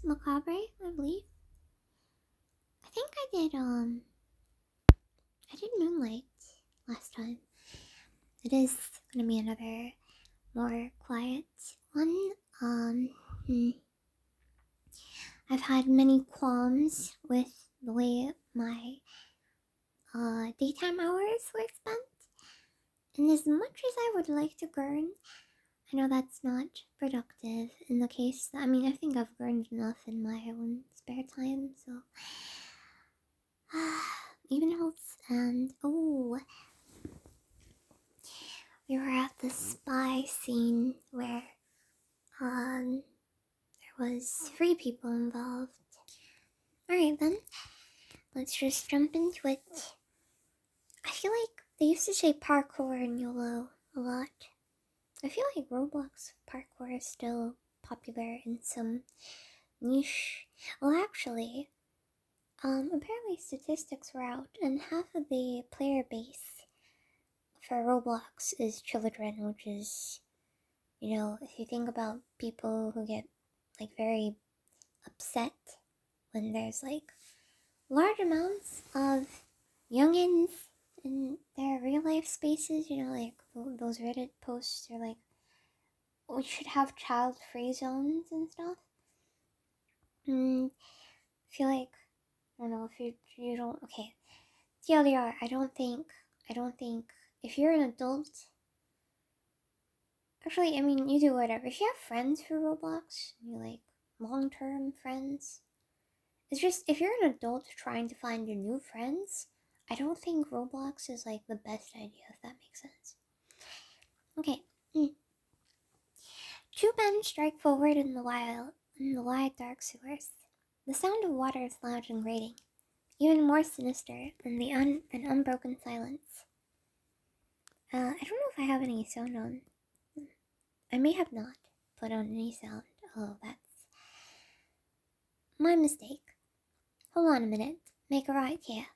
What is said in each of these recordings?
Macabre, I believe. I think I did Moonlight last time. It is gonna be another more quiet one. I've had many qualms with the way my daytime hours were spent. And as much as I would like to grind, I know that's not productive in the case. I mean, I think I've grind enough in my own spare time, so. Even helps. And oh, we were at the spy scene where there was 3 people involved. Alright then, let's just jump into it. I feel like they used to say parkour in YOLO a lot. I feel like Roblox parkour is still popular in some niche. Well, actually, apparently statistics were out, and half of the player base for Roblox is children, which is, you know, if you think about people who get, like, very upset when there's, like, large amounts of youngins in their real life spaces, you know, like, those Reddit posts are like, we should have child-free zones and stuff. I feel like, I don't know, if you don't, okay, TLDR, I don't think, if you're an adult, actually, I mean, you do whatever. If you have friends for Roblox, you like long-term friends, it's just, if you're an adult trying to find your new friends, I don't think Roblox is like the best idea, if that makes sense. Okay. 2 men strike forward in the wide dark sewers. The sound of water is loud and grating, even more sinister than the unbroken silence. I don't know if I have any sound on. I may have not put on any sound. Oh, that's my mistake. Hold on a minute. Make a right here.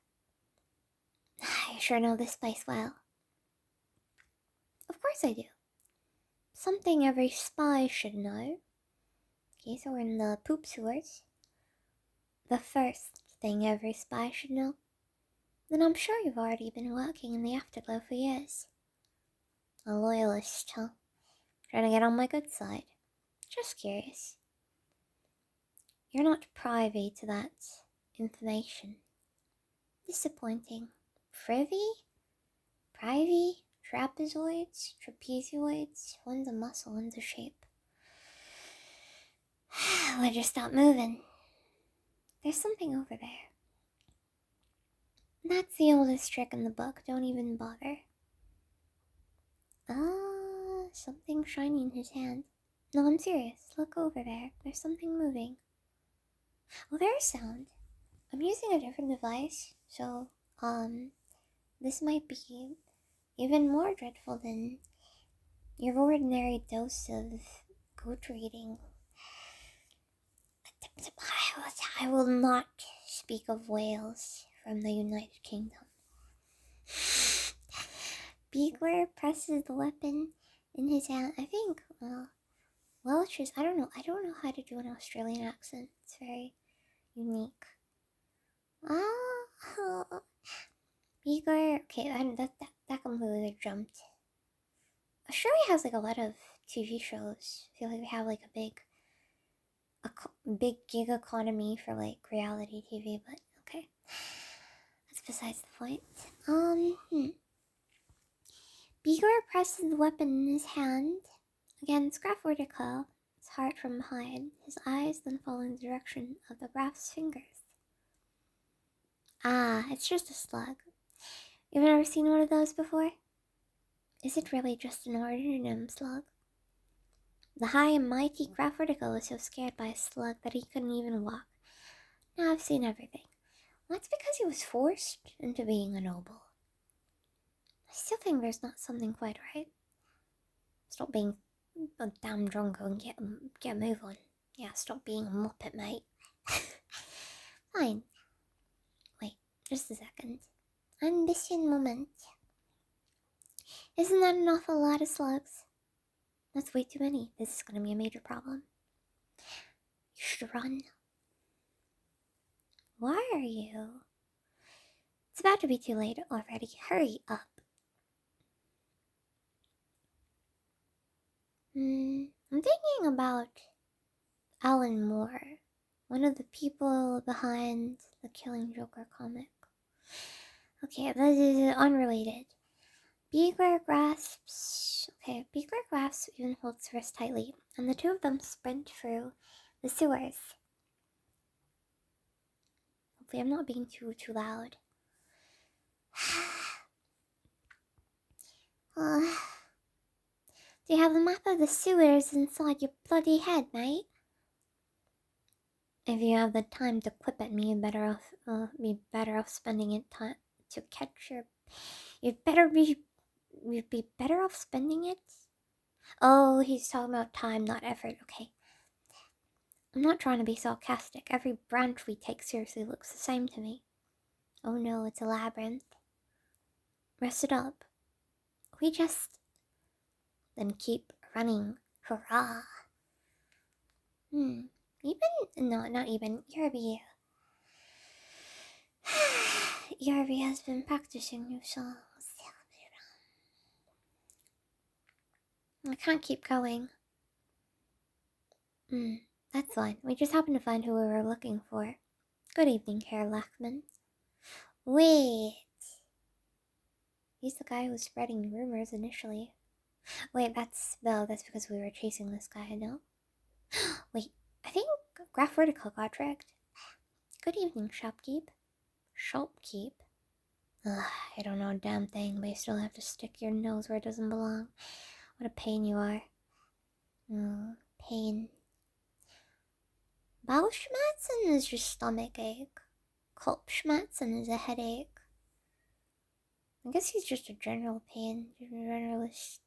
I sure know this place well. Of course I do. Something every spy should know. Okay, so we're in the poop sewers. The first thing every spy should know. Then I'm sure you've already been working in the afterglow for years. A loyalist, huh? Trying to get on my good side. Just curious. You're not privy to that information. Disappointing. Privy? Privy? Trapezoids? Trapezoids? One's a muscle, one's a shape. We'll just stop moving. There's something over there. That's the oldest trick in the book. Don't even bother. Something shiny in his hand. No, I'm serious. Look over there. There's something moving. Oh, there's sound. I'm using a different device, so, this might be even more dreadful than your ordinary dose of goat reading. I will not speak of whales from the United Kingdom. Beagler presses the weapon in his hand. I think, Welsh is, I don't know how to do an Australian accent. It's very unique. Beagler, okay, that completely jumped. Australia has like a lot of TV shows. I feel like we have like a big gig economy for like reality TV, but okay. That's besides the point. Beagler presses the weapon in his hand. Again, Scruff vertical, his heart from behind, his eyes then follow in the direction of the Graph's fingers. Ah, it's just a slug. You've never seen one of those before? Is it really just an ordinary slug? The high and mighty Graph vertical was so scared by a slug that he couldn't even walk. Now I've seen everything. Well, that's because he was forced into being a noble. I still think there's not something quite right. Stop being a damn drunk and get a move on. Yeah, stop being a muppet, mate. Fine. Wait, just a second. Ambition moment. Isn't that an awful lot of slugs? That's way too many. This is gonna be a major problem. You should run. Why are you? It's about to be too late already. Hurry up. I'm thinking about Alan Moore, one of the people behind the Killing Joker comic. Okay, this is unrelated. Beagler grasps even holds wrist tightly, and the two of them sprint through the sewers. Hopefully I'm not being too loud. Do you have a map of the sewers inside your bloody head, mate? If you have the time to quip at me, you'd be better off spending it to catch your. You'd be better off spending it. Oh, he's talking about time, not effort. Okay. I'm not trying to be sarcastic. Every branch we take seriously looks the same to me. Oh no, it's a labyrinth. Rest it up. We just. Then keep running. Hurrah! Not even. Yerby has been practicing new songs. I can't keep going. That's fine. We just happened to find who we were looking for. Good evening, Herr Lachman. Wait. He's the guy who was spreading rumors initially. Wait, that's because we were chasing this guy, no? Wait, I think Graf Vertical got dragged. Good evening, Shopkeep. Shopkeep? Ugh, I don't know a damn thing, but you still have to stick your nose where it doesn't belong. What a pain you are. Pain. Bauchschmerzen is your stomach ache. Kopfschmerzen is a headache. I guess he's just a general pain. Generalist.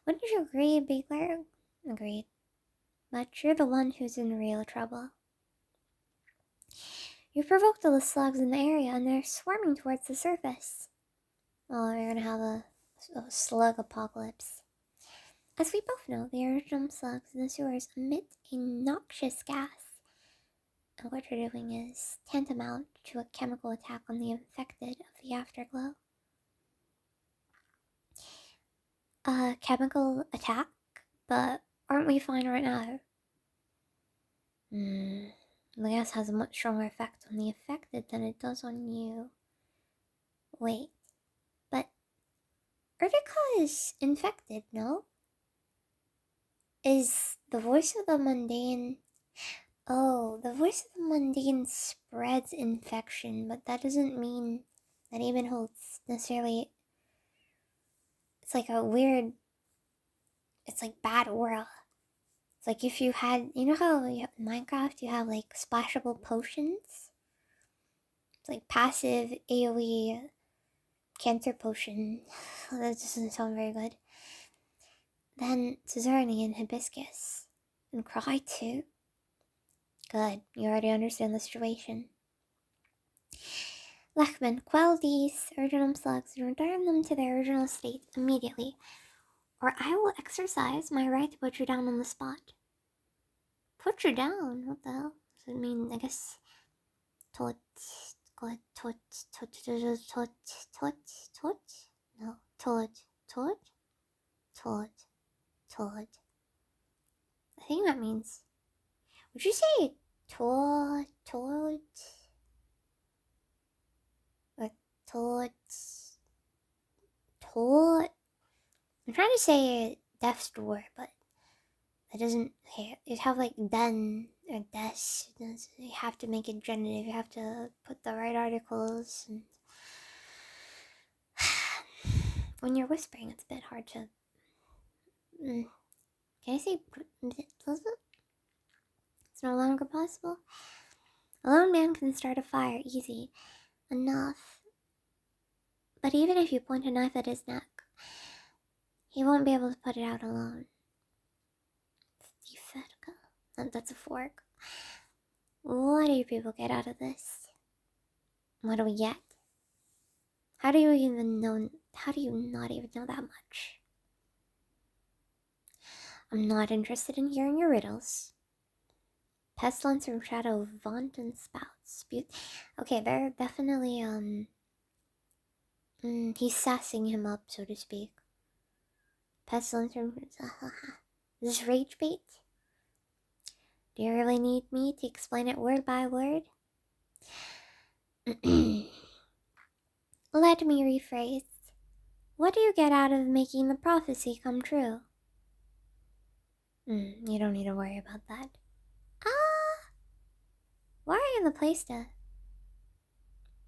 Wouldn't you agree, Beagler? Agreed. But you're the one who's in real trouble. You provoked all the slugs in the area and they're swarming towards the surface. Oh, you're gonna have a slug apocalypse. As we both know, the original slugs in the sewers emit a noxious gas. And what you're doing is tantamount to a chemical attack on the infected of the afterglow. A chemical attack? But aren't we fine right now? The gas has a much stronger effect on the affected than it does on you. Wait, but Urtica is infected, no? Is the voice of the mundane... Oh, the voice of the mundane spreads infection, but that doesn't mean that even holds necessarily... It's like a weird... It's like bad aura. It's like if you had... You know how in Minecraft you have like splashable potions? It's like passive AoE cancer potion. That doesn't sound very good. Then Suzerain and Hibiscus. And Cry too. Good, you already understand the situation. Lachman, quell these original slugs and return them to their original state immediately, or I will exercise my right to put you down on the spot. Put you down? What the hell does it mean? I guess... No, I think that means... Would you say or I'm trying to say death's door, but it doesn't... You'd have like den or des. You have to make it genitive. You have to put the right articles. And when you're whispering, it's a bit hard to... Can I say... It's no longer possible? A lone man can start a fire easy enough. But even if you point a knife at his neck, he won't be able to put it out alone. That's a fork. What do you people get out of this? What do we get? How do you not even know that much? I'm not interested in hearing your riddles. Pestilence from shadow, vaunt and spouts. Okay, they're definitely, he's sassing him up, so to speak. Pestilence from... Is this rage bait? Do you really need me to explain it word by word? Let me rephrase. What do you get out of making the prophecy come true? You don't need to worry about that. Why are you in the playsta?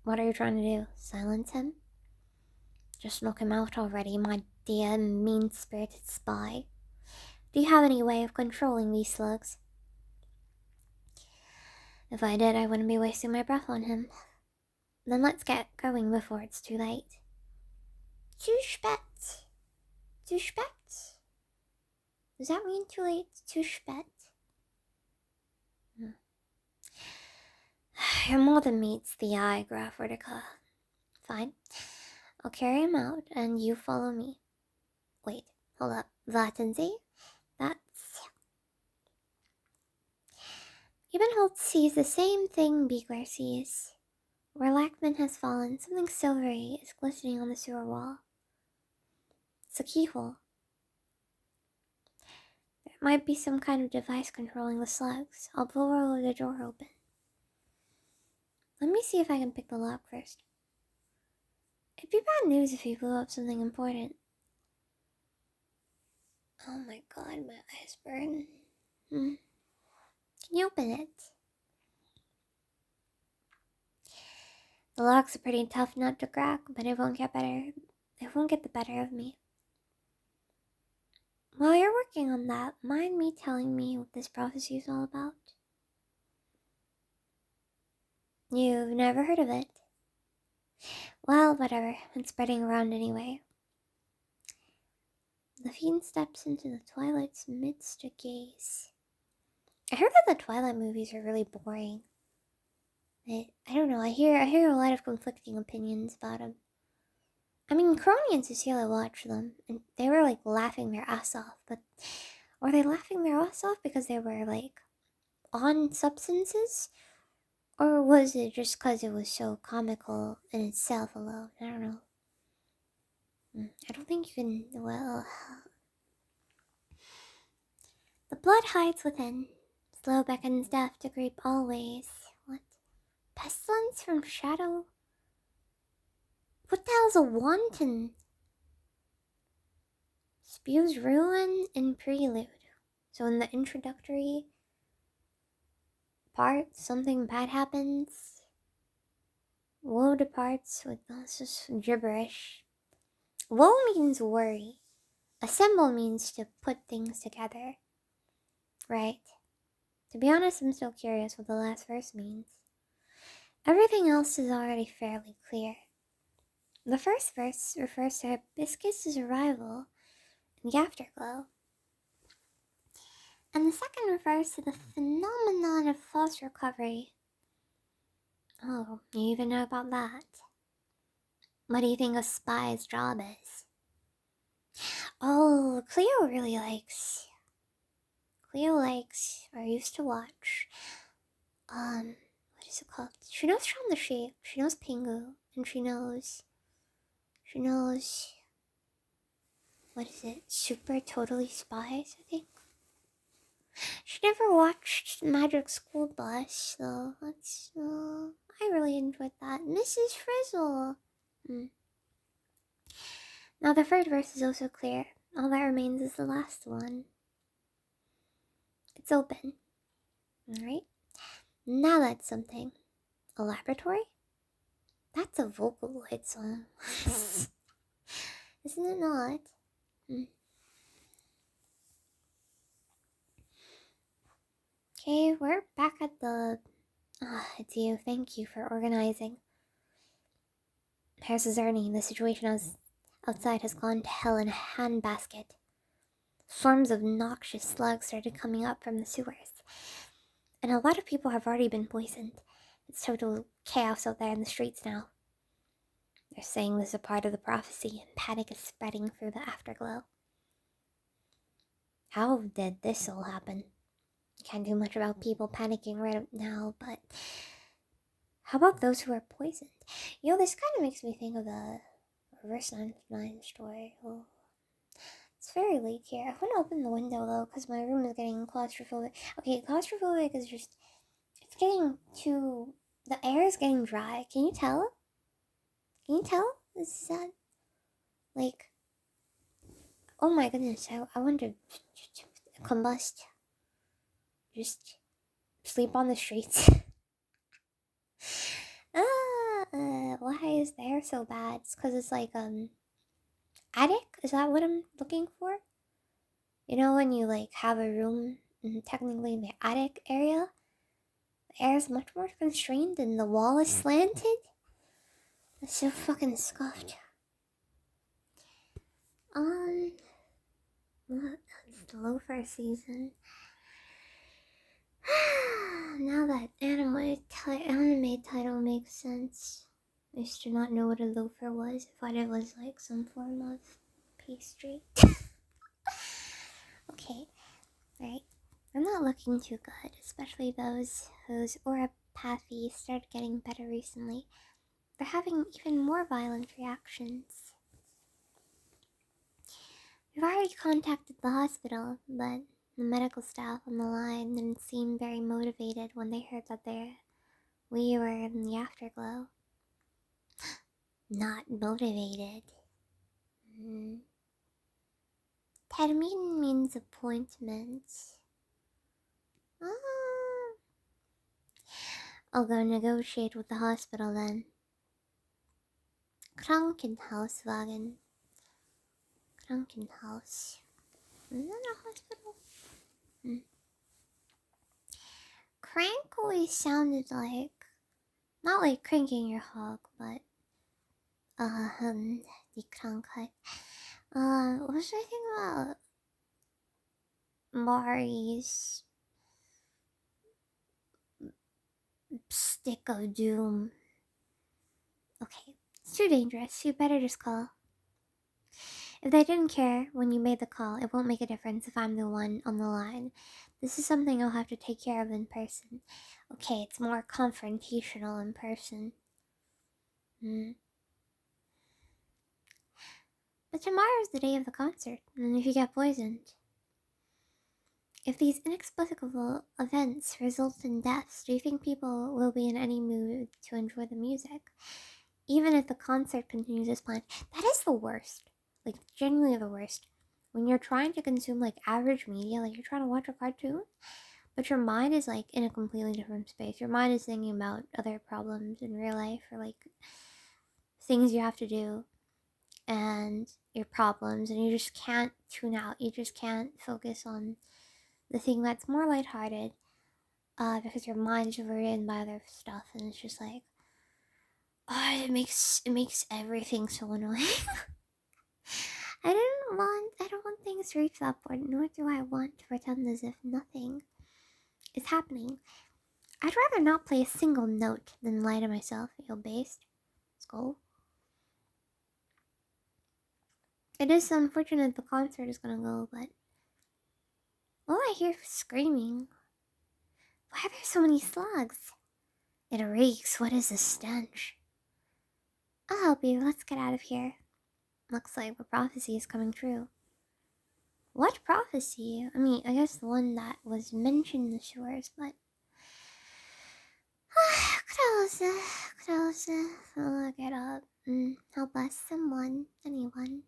What are you trying to do? Silence him? Just knock him out already, my dear mean-spirited spy. Do you have any way of controlling these slugs? If I did, I wouldn't be wasting my breath on him. Then let's get going before it's too late. Too spät. Too spät? Does that mean too late? Too spät? Your more meets the eye, Graf Vertica. Fine. I'll carry him out, and you follow me. Wait, hold up. Latency? That's... Ebenholz sees the same thing Beagler sees. Where Lackman has fallen, something silvery is glistening on the sewer wall. It's a keyhole. There might be some kind of device controlling the slugs. I'll blow the door open. Let me see if I can pick the lock first. It'd be bad news if he blew up something important. Oh my god, my eyes burn. Can you open it? The lock's a pretty tough nut to crack, but it won't get better. It won't get the better of me. While you're working on that, mind me telling me what this prophecy is all about? You've never heard of it? Well, whatever. It's spreading around anyway. The fiend steps into the Twilight's midst to gaze. I heard that the Twilight movies are really boring. I don't know. I hear a lot of conflicting opinions about them. I mean, Crony and Cecilia watched them, and they were like laughing their ass off. But were they laughing their ass off because they were like on substances, or was it just because it was so comical in itself alone? I don't know. I don't think you can. Well, the blood hides within. Slow beckons death to creep always. What? Pestilence from shadow? What the hell's a wanton? Spews ruin in prelude. So in the introductory part, something bad happens. Woe departs with... That's just gibberish. Woe means worry. Assemble means to put things together. Right. To be honest, I'm still curious what the last verse means. Everything else is already fairly clear. The first verse refers to Hibiscus' arrival in the afterglow. And the second refers to the phenomenon of false recovery. Oh, you even know about that? What do you think a spy's job is? Oh, Cleo likes, or used to watch, what is it called? She knows Shaun the Sheep, she knows Pingu, and she knows, what is it? Super Totally Spies, I think? She never watched Magic School Bus, so that's, I really enjoyed that. Mrs. Frizzle! Now the third verse is also clear. All that remains is the last one. It's open. Alright? Now that's something. A laboratory? That's a Vocaloid song. Isn't it not? Okay, we're back at the... it's you. Thank you for organizing. Here's Zerny. The situation outside has gone to hell in a handbasket. Swarms of noxious slugs started coming up from the sewers. And a lot of people have already been poisoned. It's total chaos out there in the streets now. They're saying this is a part of the prophecy, and panic is spreading through the afterglow. How did this all happen? Can't do much about people panicking right now, but how about those who are poisoned? This kind of makes me think of the reverse 99 story. Oh, it's very late here. I want to open the window though, because my room is getting claustrophobic. Okay, claustrophobic is just, it's getting too, the air is getting dry. Can you tell? Can you tell? Is that, like, oh my goodness, I want to combust. Just sleep on the streets. Why is the air so bad? It's because it's like, attic? Is that what I'm looking for? You know, when you, like, have a room, technically in the attic area, the air is much more constrained and the wall is slanted? That's so fucking scuffed. It's the loafer season. Now that anime title makes sense. I used to not know what a loafer was. I thought it was like some form of pastry. Okay, right. I'm not looking too good, especially those whose orapathy started getting better recently. They're having even more violent reactions. We've already contacted the hospital, but the medical staff on the line didn't seem very motivated when they heard that we were in the afterglow. Not motivated. Termin means appointment. I'll go negotiate with the hospital then. Krankenhauswagen. Krankenhaus. Is that a hospital? Crank always sounded like, not like cranking your hog, but die Krankheit. What was I thinking about? Mari's stick of doom. Okay, it's too dangerous. You better just call. If they didn't care when you made the call, it won't make a difference if I'm the one on the line. This is something I'll have to take care of in person. Okay, it's more confrontational in person. But tomorrow's the day of the concert, and if you get poisoned... If these inexplicable events result in deaths, do you think people will be in any mood to enjoy the music? Even if the concert continues as planned. That is the worst. Like, genuinely the worst. When you're trying to consume, like, average media, like, you're trying to watch a cartoon, but your mind is, like, in a completely different space. Your mind is thinking about other problems in real life, or, like, things you have to do, and your problems, and you just can't tune out. You just can't focus on the thing that's more lighthearted, because your mind is overridden by other stuff, and it's just like, it makes everything so annoying. I don't want things to reach that point, nor do I want to pretend as if nothing is happening. I'd rather not play a single note than lie to myself. Based. Let's go. It is unfortunate the concert is gonna go, but all I hear is screaming. Why are there so many slugs? It reeks. What is this stench? I'll help you. Let's get out of here. Looks like the prophecy is coming true. What prophecy? I mean, I guess the one that was mentioned in the shores, but... Closer. I'll look it up. I'll bless someone. Anyone.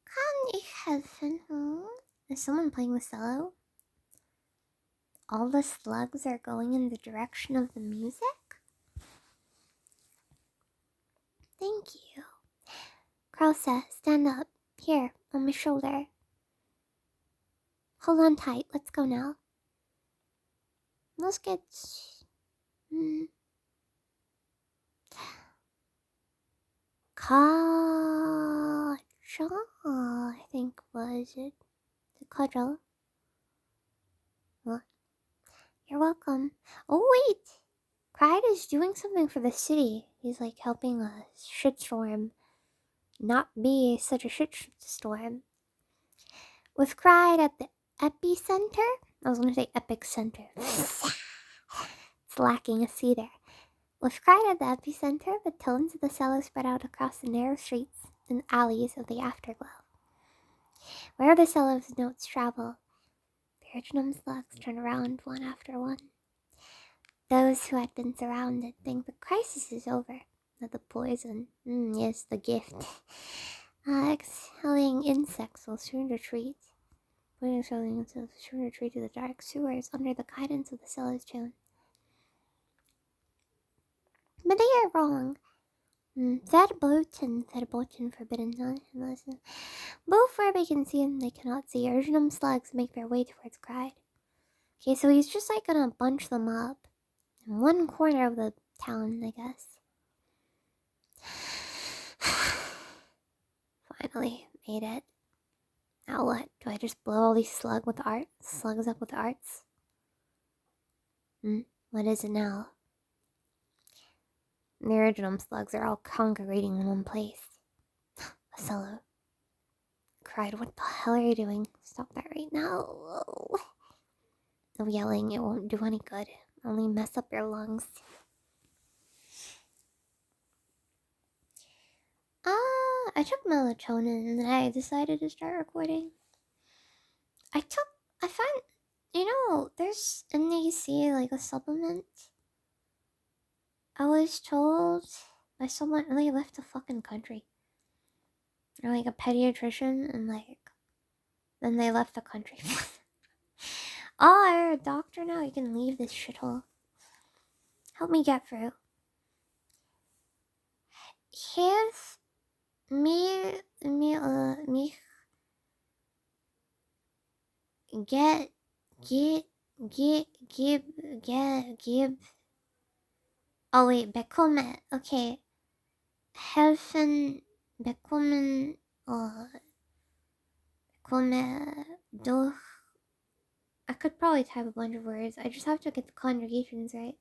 Kann ich helfen? Is someone playing the cello? All the slugs are going in the direction of the music? Thank you. Krausa, stand up. Here, on my shoulder. Hold on tight. Let's go now. Let's get... Kaja, I think was it. The Kaja. What? You're welcome. Oh wait! Pride is doing something for the city. He's like helping a shitstorm not be such a shitstorm. With Pride at the epicenter? I was gonna say epic center. It's lacking a C there. With cried at the epicenter, the tones of the cello spread out across the narrow streets and alleys of the afterglow. Where the cello's notes travel, the original slugs turn around one after one. Those who had been surrounded think the crisis is over, that the poison, yes, the gift, exhaling insects will soon retreat. Exhaling insects will soon retreat to the dark sewers under the guidance of the cello's tune. But they are wrong. Verboten, forbidden. Both where they can see and they cannot see. Original slugs make their way towards Cried. Okay, so he's just like gonna bunch them up in one corner of the town, I guess. Finally made it. Now what? Do I just blow all these slugs up with arts? What is it now? The original slugs are all congregating in one place. Cello. Cried, what the hell are you doing? Stop that right now. No yelling, it won't do any good. Only mess up your lungs. I took melatonin and then I decided to start recording. I found, there's NAC, like a supplement. I was told by someone, and they left the fucking country. Or like a pediatrician, and then they left the country. Oh, you're a doctor now? You can leave this shithole. Help me get through. Here's me, give. Oh wait, bekommen. Okay. Helfen, bekommen, bekommen durch. I could probably type a bunch of words. I just have to get the conjugations right.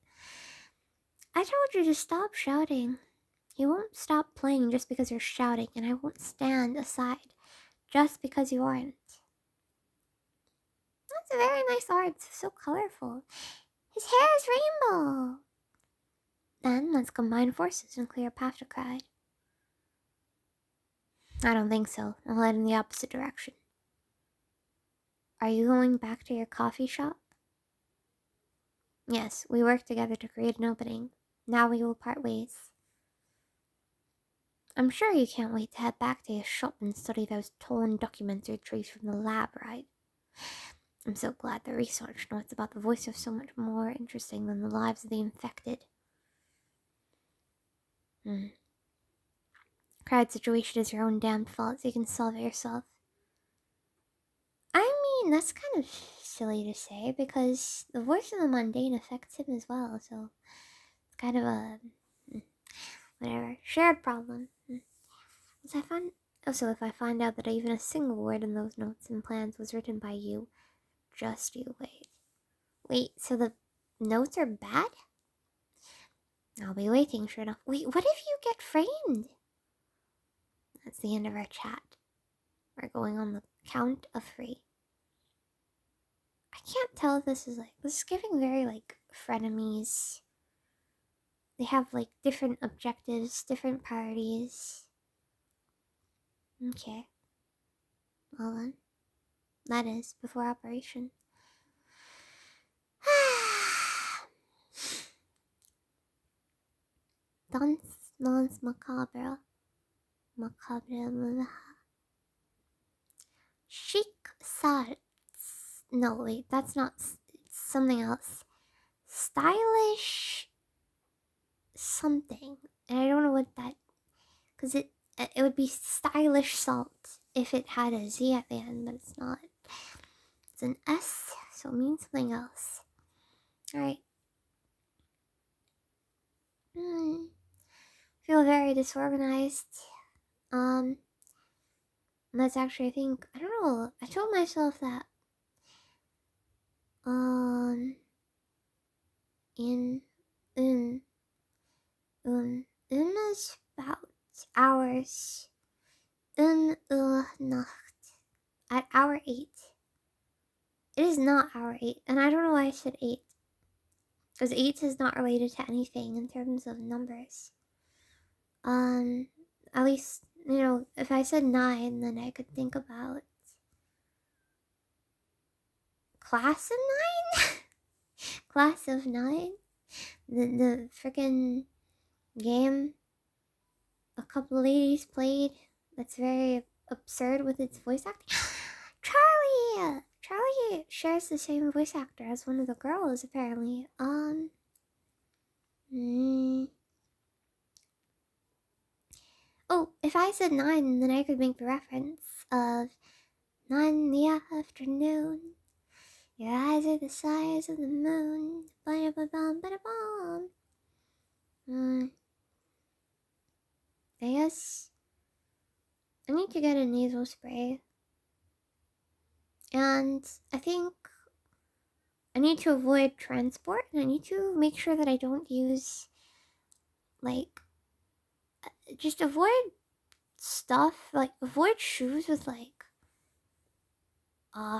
I told you to stop shouting. You won't stop playing just because you're shouting, and I won't stand aside just because you aren't. That's a very nice art. It's so colorful. His hair is rainbow. Then let's combine forces and clear a path to Cried. I don't think so. I'll head in the opposite direction. Are you going back to your coffee shop? Yes, we worked together to create an opening. Now we will part ways. I'm sure you can't wait to head back to your shop and study those torn documents retrieved from the lab, right? I'm so glad the research notes about the voice are so much more interesting than the lives of the infected. Cried situation is your own damn fault, so you can solve it yourself. I mean, that's kind of silly to say, because the voice of the mundane affects him as well, so it's kind of a whatever shared problem. So if I find out that even a single word in those notes and plans was written by you, just you wait. Wait, so the notes are bad? I'll be waiting, sure enough. Wait, what if you get framed? That's the end of our chat. We're going on the count of 3. I can't tell if this is giving very frenemies. They have different objectives, different priorities. Okay. Well then. That is before operation. Danse Macabre. Chic salts. No, wait, that's not. It's something else. Stylish something. And I don't know what that. Because it would be stylish salt if it had a Z at the end, but it's not. It's an S, so it means something else. Alright. Feel very disorganized. That's actually, I think, I don't know. I told myself that. Is about hours. Nacht. At hour 8. is not our 8, and I don't know why I said 8. Because 8 is not related to anything in terms of numbers. At least, you know, if I said 9, then I could think about class of 9? Class of 9? The freaking game a couple ladies played that's very absurd with its voice acting. Charlie shares the same voice actor as one of the girls, apparently. Oh, if I said 9, then I could make the reference of 9 in the afternoon. Your eyes are the size of the moon. Ba-da-ba-bum, ba-da-bum. I guess I need to get a nasal spray. And I think I need to avoid transport, and I need to make sure that I don't use, like, just avoid stuff, like, avoid shoes with, like,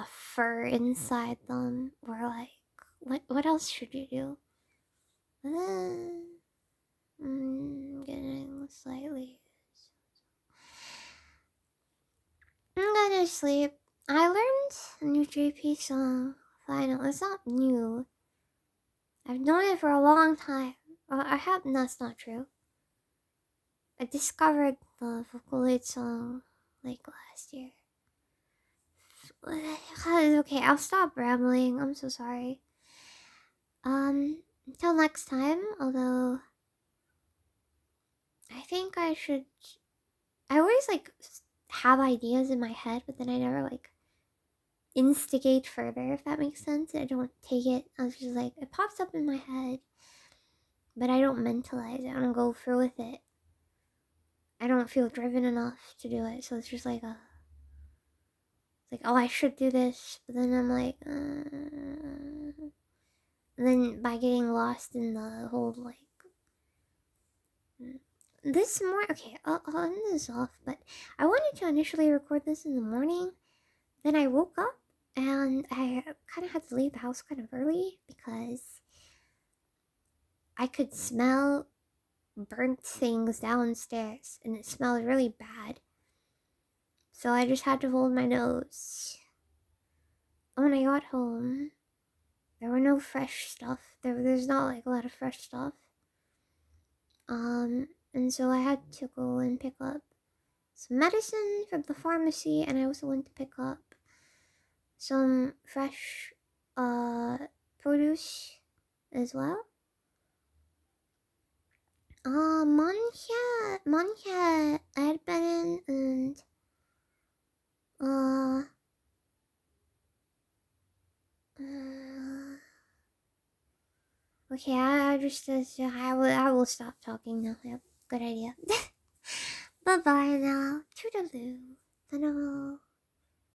fur inside them, or, like, what else should you do? Getting slightly... I'm gonna sleep. I learned a new JP song, finally. It's not new. I've known it for a long time. I have... That's not true. I discovered the Vocaloid song, like, last year. Okay, I'll stop rambling. I'm so sorry. Until next time, although... I think I should... I always, like, have ideas in my head, but then I never, like, instigate further, if that makes sense. I don't take it. I was just like, it pops up in my head, but I don't mentalize it. I don't go through with it. I don't feel driven enough to do it, so it's just like a... It's like, oh, I should do this, but then I'm like, and then by getting lost in the whole, like... This morning... Okay, I'll end this off, but I wanted to initially record this in the morning. Then I woke up, and I kind of had to leave the house kind of early, because I could smell burnt things downstairs, and it smelled really bad. So I just had to hold my nose. When I got home, there were no fresh stuff. There's not, like, a lot of fresh stuff. And so I had to go and pick up some medicine from the pharmacy, and I also went to pick up some fresh, produce as well. Manhja erbenen and, okay, I will stop talking now. Yep, good idea. Bye bye now. Toodaloo.